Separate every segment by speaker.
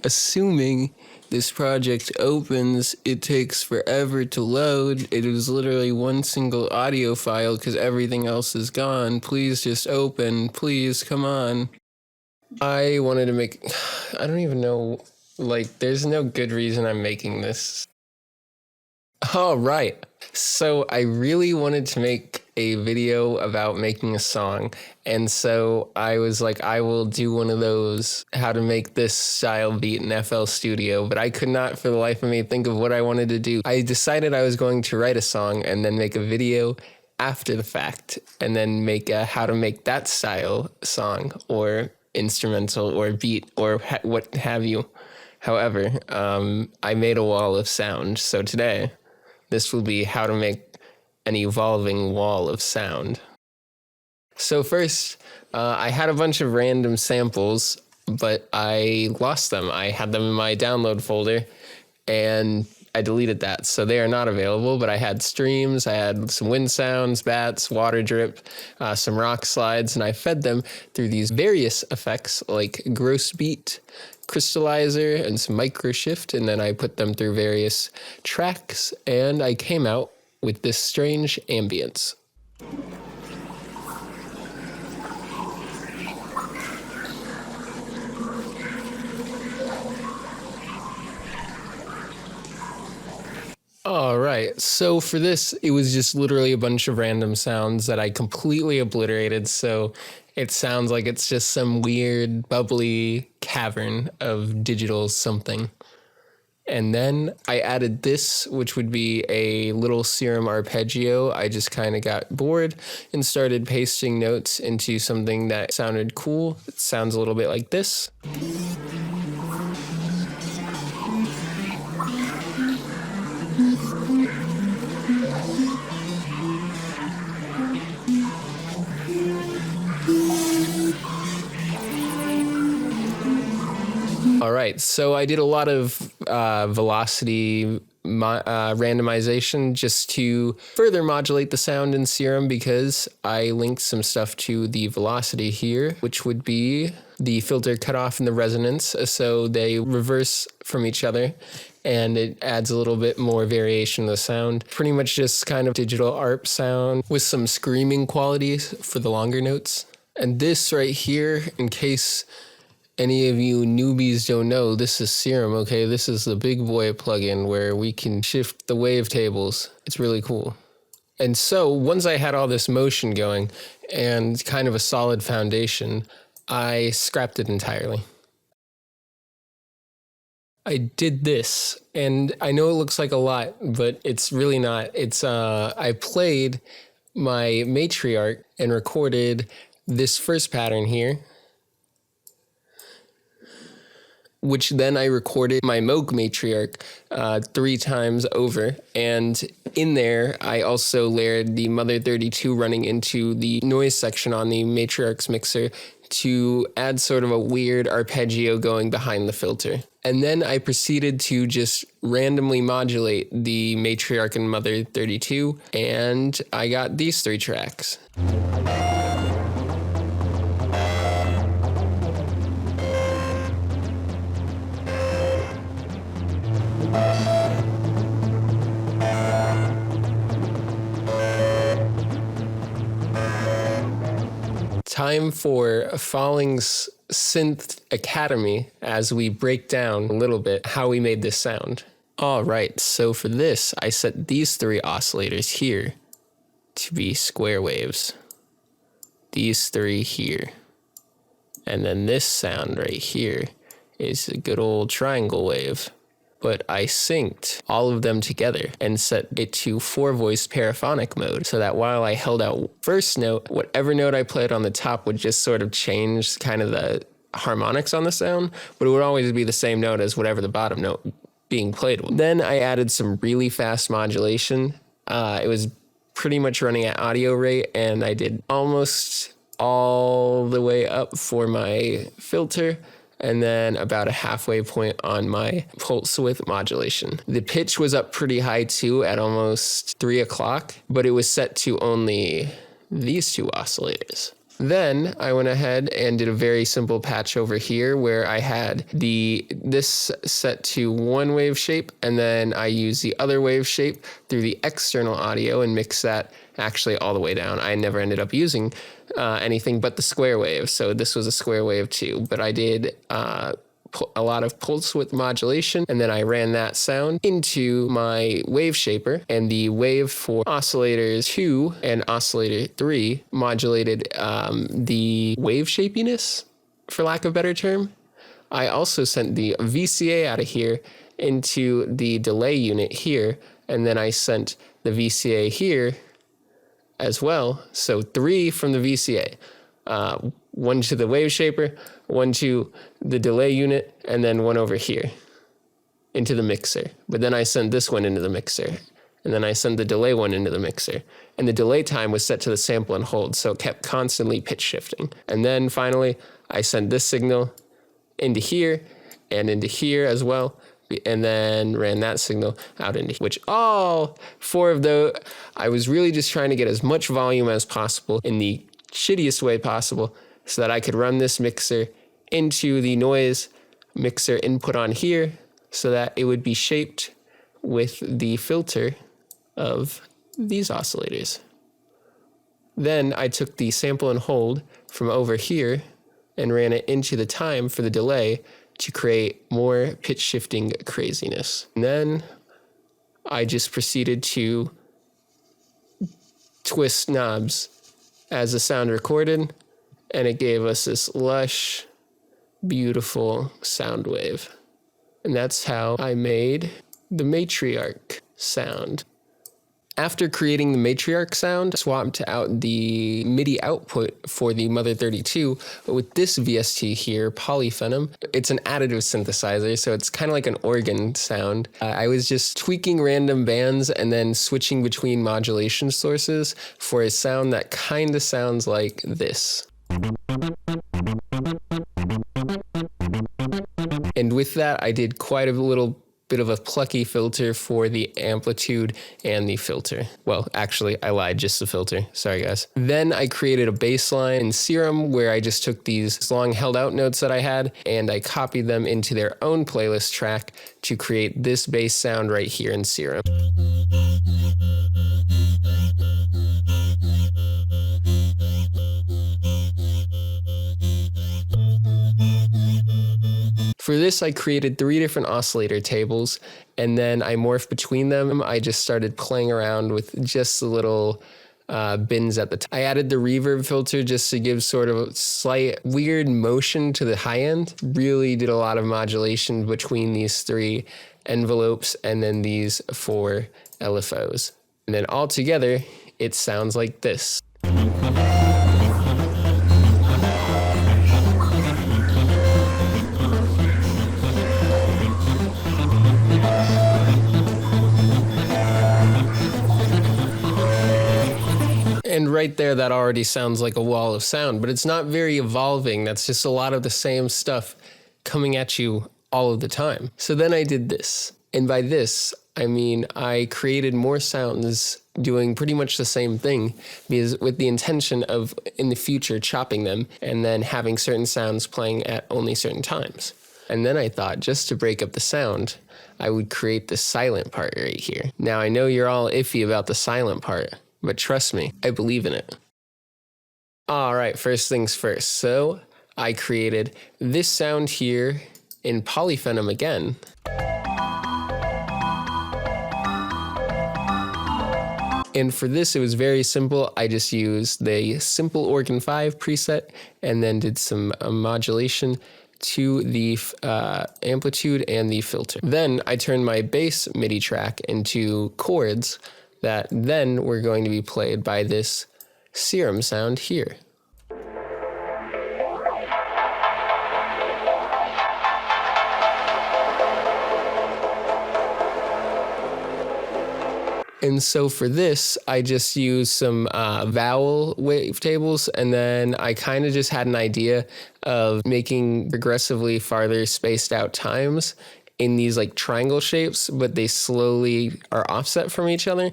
Speaker 1: assuming this project opens, it takes forever to load. It was literally one single audio file because everything else is gone. Please just open. Please, come on. I wanted to make... I don't even know... Like, there's no good reason I'm making this. Oh, right. So I really wanted to make a video about making a song. And so I was like, I will do one of those, how to make this style beat in FL Studio. But I could not for the life of me think of what I wanted to do. I decided I was going to write a song and then make a video after the fact. And then make a how to make that style song or instrumental or beat or what have you. However, I made a wall of sound. So today, this will be how to make an evolving wall of sound. So first, I had a bunch of random samples, but I lost them. I had them in my download folder, and I deleted that. So they are not available, but I had streams, I had some wind sounds, bats, water drip, some rock slides, and I fed them through these various effects like gross beat, crystallizer, and some micro shift, and then I put them through various tracks, and I came out with this strange ambience. All right, so for this, it was just literally a bunch of random sounds that I completely obliterated, so it sounds like it's just some weird, bubbly cavern of digital something. And then I added this, which would be a little serum arpeggio. I just kind of got bored and started pasting notes into something that sounded cool. It sounds a little bit like this. All right, so I did a lot of velocity randomization just to further modulate the sound in Serum because I linked some stuff to the velocity here, which would be the filter cutoff and the resonance, so they reverse from each other and it adds a little bit more variation to the sound. Pretty much just kind of digital ARP sound with some screaming qualities for the longer notes. And this right here, in case any of you newbies don't know, this is Serum, okay? This is the big boy plugin where we can shift the wavetables. It's really cool. And so once I had all this motion going and kind of a solid foundation, I scrapped it entirely. I did this, and I know it looks like a lot, but it's really not. It's I played my matriarch and recorded this first pattern here, which then I recorded my Moog matriarch 3 times over. And in there, I also layered the Mother 32 running into the noise section on the matriarch's mixer to add sort of a weird arpeggio going behind the filter. And then I proceeded to just randomly modulate the matriarch and Mother 32, and I got these 3 tracks. Time for Falling's Synth Academy as we break down a little bit how we made this sound. All right, so for this, I set these 3 oscillators here to be square waves. These 3 here. And then this sound right here is a good old triangle wave. But I synced all of them together and set it to 4-voice paraphonic mode so that while I held out first note, whatever note I played on the top would just sort of change kind of the harmonics on the sound, but it would always be the same note as whatever the bottom note being played with. Then I added some really fast modulation. It was pretty much running at audio rate, and I did almost all the way up for my filter, and then about a halfway point on my pulse width modulation. The pitch was up pretty high too at almost 3 o'clock, but it was set to only these 2 oscillators. Then I went ahead and did a very simple patch over here where I had this set to one wave shape, and then I used the other wave shape through the external audio and mixed that actually all the way down. I never ended up using anything but the square wave, so this was a square wave too, but I did a lot of pulse width modulation, and then I ran that sound into my wave shaper, and the wave for oscillator 2 and oscillator 3 modulated the wave shapiness, for lack of a better term. I also sent the VCA out of here into the delay unit here, and then I sent the VCA here as well. So 3 from the VCA. 1 to the wave shaper, 1 to the delay unit, and then 1 over here into the mixer. But then I sent this one into the mixer, and then I sent the delay one into the mixer. And the delay time was set to the sample and hold, so it kept constantly pitch shifting. And then finally, I sent this signal into here and into here as well, and then ran that signal out into here, which all 4 of those, I was really just trying to get as much volume as possible in the shittiest way possible, so that I could run this mixer into the noise mixer input on here, so that it would be shaped with the filter of these oscillators. Then I took the sample and hold from over here and ran it into the time for the delay to create more pitch shifting craziness. And then I just proceeded to twist knobs as the sound recorded, and it gave us this lush, beautiful sound wave. And that's how I made the matriarch sound. After creating the matriarch sound, I swapped out the MIDI output for the Mother 32 with this VST here, Polyphenom. It's an additive synthesizer, so it's kind of like an organ sound. I was just tweaking random bands and then switching between modulation sources for a sound that kind of sounds like this. And with that, I did quite a little bit of a plucky filter for the amplitude and the filter. Well, actually, I lied, just the filter. Sorry, guys. Then I created a bass line in Serum where I just took these long held out notes that I had and I copied them into their own playlist track to create this bass sound right here in Serum. For this, I created 3 different oscillator tables, and then I morphed between them. I just started playing around with just the little bins at the top. I added the reverb filter just to give sort of a slight weird motion to the high end. Really did a lot of modulation between these 3 envelopes and then these 4 LFOs. And then all together, it sounds like this. And right there, that already sounds like a wall of sound, but it's not very evolving. That's just a lot of the same stuff coming at you all of the time. So then I did this. And by this, I mean, I created more sounds doing pretty much the same thing, because with the intention of in the future chopping them and then having certain sounds playing at only certain times. And then I thought, just to break up the sound, I would create the silent part right here. Now I know you're all iffy about the silent part, but trust me, I believe in it. All right, first things first. So I created this sound here in Polyphenom again. And for this, it was very simple. I just used the Simple Organ 5 preset and then did some modulation to the amplitude and the filter. Then I turned my bass MIDI track into chords that then were going to be played by this Serum sound here. And so for this, I just used some vowel wavetables, and then I kind of just had an idea of making progressively farther spaced out times in these like triangle shapes, but they slowly are offset from each other.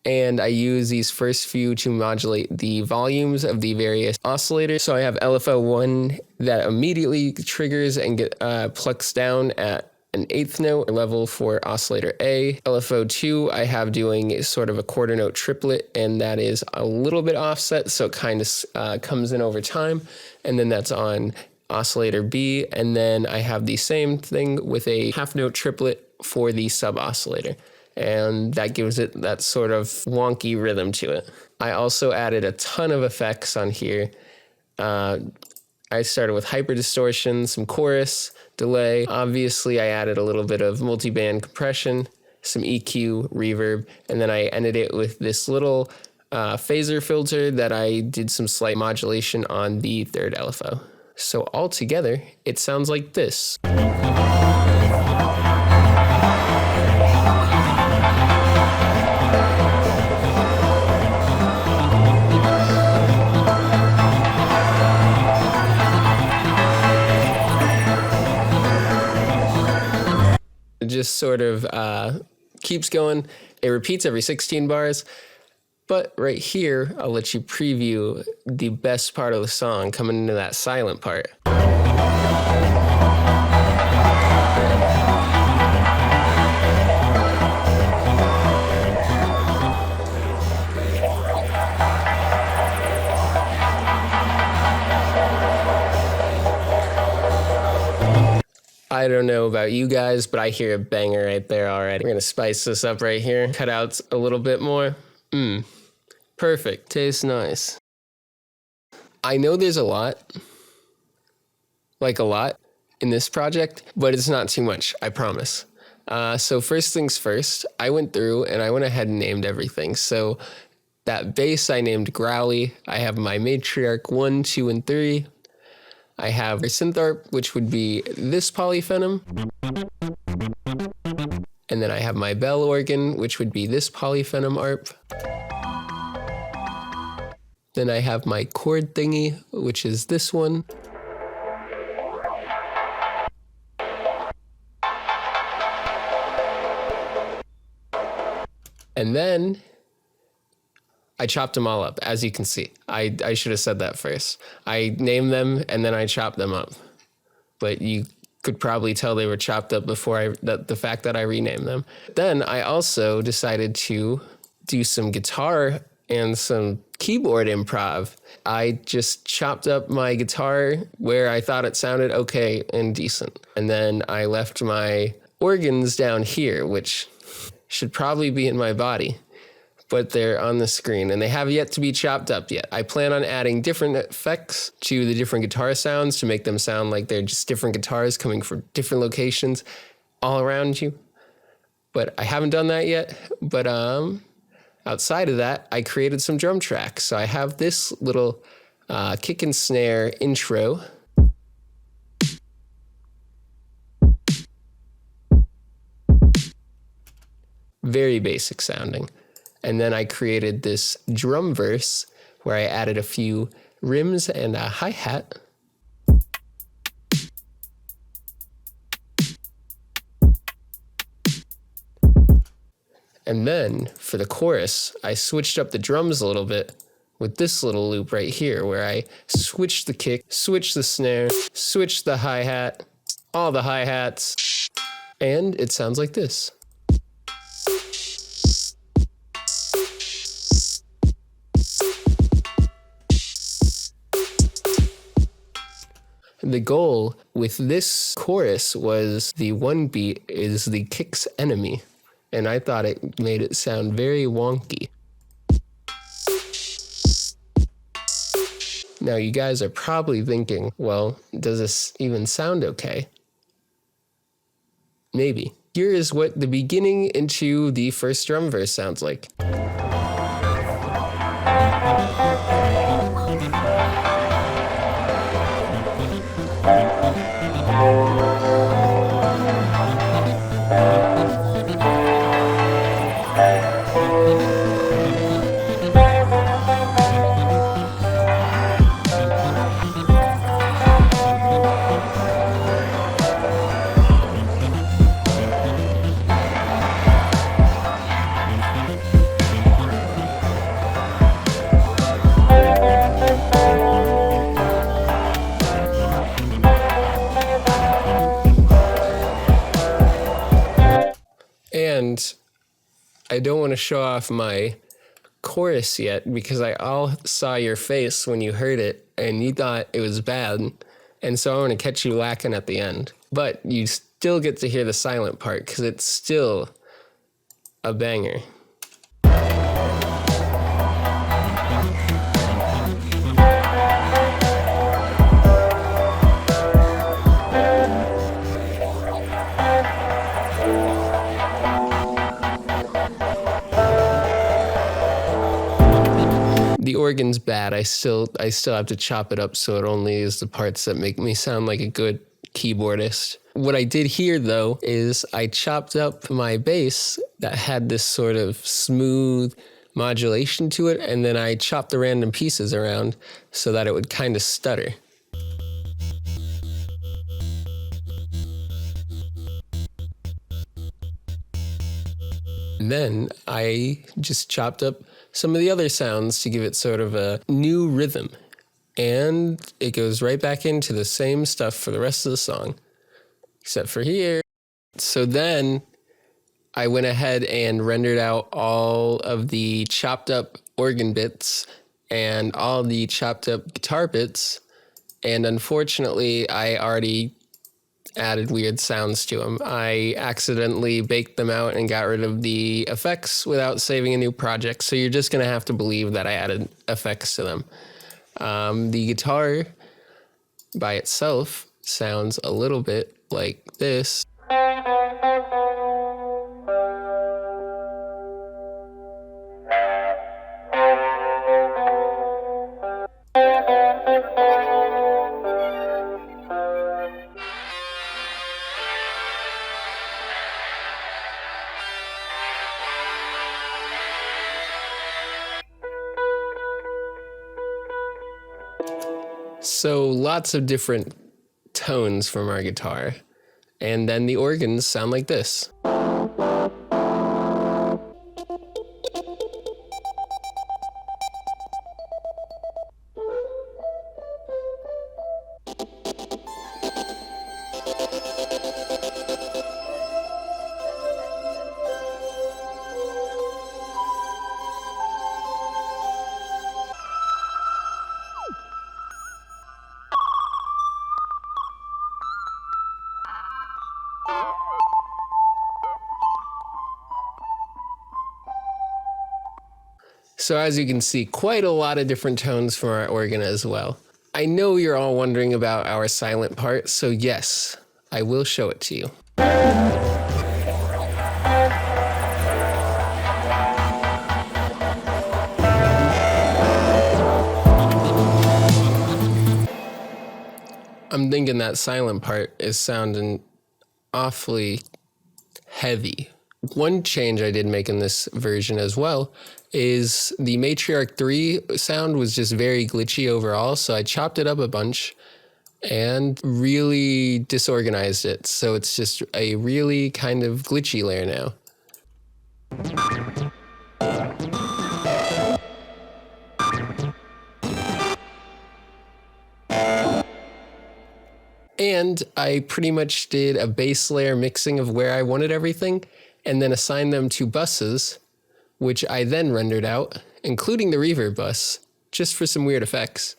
Speaker 1: and I use these first few to modulate the volumes of the various oscillators. So I have LFO1 that immediately triggers and plucks down at an eighth note level for oscillator A. LFO2 I have doing sort of a quarter note triplet, and that is a little bit offset, so it kind of comes in over time. And then that's on oscillator B, and then I have the same thing with a half note triplet for the sub oscillator, and that gives it that sort of wonky rhythm to it. I also added a ton of effects on here. I started with hyper distortion, some chorus, delay. Obviously, I added a little bit of multiband compression, some EQ, reverb, and then I ended it with this little phaser filter that I did some slight modulation on the third LFO. So altogether, it sounds like this. It just sort of keeps going. It repeats every 16 bars. But right here, I'll let you preview the best part of the song coming into that silent part. I don't know about you guys, but I hear a banger right there already. We're gonna spice this up right here. Cut out a little bit more. Perfect. Tastes nice. I know there's a lot in this project, but it's not too much, I promise. So first things first, I went through and I went ahead and named everything. So that bass I named Growly. I have my matriarch 1, 2, and 3. I have a synth arp, which would be this polyphenom. And then I have my bell organ, which would be this polyphenom arp. Then I have my chord thingy, which is this one. And then I chopped them all up, as you can see. I should have said that first. I named them and then I chopped them up. But you could probably tell they were chopped up before the fact that I renamed them. Then I also decided to do some guitar and some keyboard improv. I just chopped up my guitar where I thought it sounded okay and decent. And then I left my organs down here, which should probably be in my body, but they're on the screen and they have yet to be chopped up yet. I plan on adding different effects to the different guitar sounds to make them sound like they're just different guitars coming from different locations all around you. But I haven't done that yet. But outside of that, I created some drum tracks. So I have this little kick and snare intro. Very basic sounding. And then I created this drum verse where I added a few rims and a hi-hat. And then for the chorus, I switched up the drums a little bit with this little loop right here where I switched the kick, switched the snare, switched the hi-hat, all the hi-hats, and it sounds like this. The goal with this chorus was the one beat is the kick's enemy, and I thought it made it sound very wonky. Now you guys are probably thinking, well, does this even sound okay? Maybe. Here is what the beginning into the first drum verse sounds like. I don't want to show off my chorus yet because I all saw your face when you heard it and you thought it was bad. And so I want to catch you lacking at the end. But you still get to hear the silent part because it's still a banger. The organ's bad. I still have to chop it up so it only is the parts that make me sound like a good keyboardist. What I did here though is I chopped up my bass that had this sort of smooth modulation to it, and then I chopped the random pieces around so that it would kind of stutter. And then I just chopped up some of the other sounds to give it sort of a new rhythm. And it goes right back into the same stuff for the rest of the song, except for here. So then I went ahead and rendered out all of the chopped up organ bits and all the chopped up guitar bits. And unfortunately, I already added weird sounds to them. I accidentally baked them out and got rid of the effects without saving a new project. So you're just going to have to believe that I added effects to them. The guitar by itself sounds a little bit like this. So lots of different tones from our guitar. And then the organs sound like this. So as you can see, quite a lot of different tones from our organ as well. I know you're all wondering about our silent part, so yes, I will show it to you. I'm thinking that silent part is sounding awfully heavy. One change I did make in this version as well is the Matriarch 3 sound was just very glitchy overall, so I chopped it up a bunch and really disorganized it, so it's just a really kind of glitchy layer now. And I pretty much did a base layer mixing of where I wanted everything, and then assigned them to buses, which I then rendered out, including the reverb bus, just for some weird effects.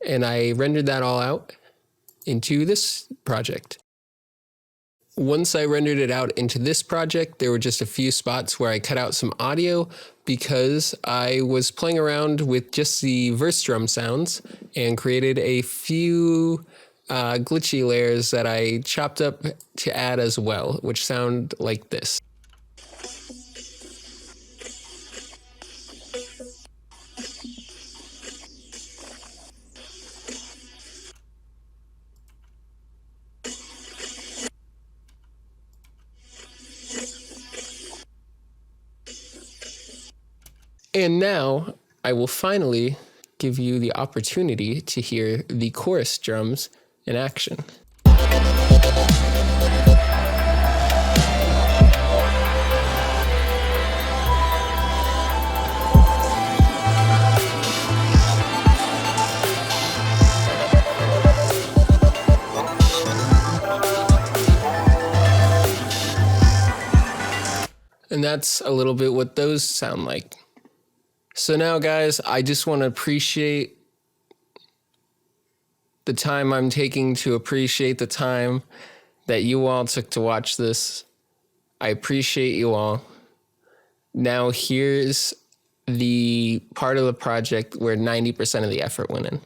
Speaker 1: And I rendered that all out into this project. Once I rendered it out into this project, there were just a few spots where I cut out some audio because I was playing around with just the verse drum sounds and created a few glitchy layers that I chopped up to add as well, which sound like this. And now I will finally give you the opportunity to hear the chorus drums in action. And that's a little bit what those sound like. So now, guys, I just want to appreciate the time I'm taking to appreciate the time that you all took to watch this. I appreciate you all. Now here's the part of the project where 90% of the effort went in.